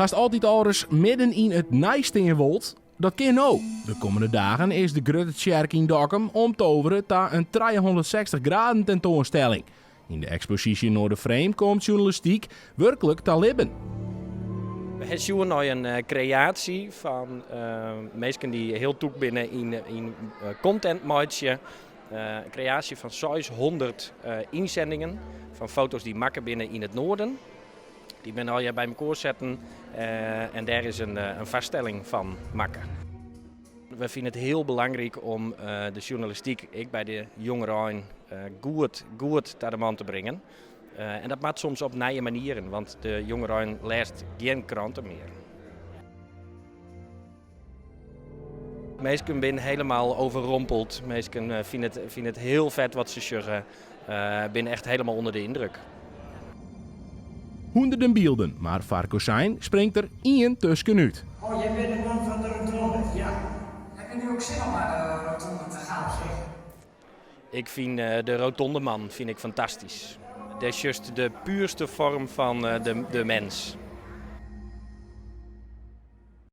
Als het altijd al eens midden in het Nijsteen wilt, dat kan ook. De komende dagen is de grote kerk in Dokkum omtoveren tot een 360 graden tentoonstelling. In de expositie Noorderframe komt journalistiek werkelijk te libben. We zien nu een creatie van mensen die heel toek binnen in content maken. Een creatie van 600 inzendingen van foto's die maken binnen in het noorden. Die ben al bij elkaar zetten en daar is een vaststelling van maken. We vinden het heel belangrijk om de journalistiek, ik bij de jongeren, goed naar de man te brengen. En dat maakt soms op nieuwe manieren, want de jongeren leest geen kranten meer. Mensen zijn helemaal overrompeld. Mensen vinden het heel vet wat ze zeggen. Ben echt helemaal onder de indruk. Honderden beelden, maar Varkosijn springt er één tussenuit. Oh, jij bent de man van de rotonde? Ja. Heb je nu ook zin om naar de rotonde te gaan, zeg? Ik vind de rotonde man fantastisch. Dat is juist de puurste vorm van de mens.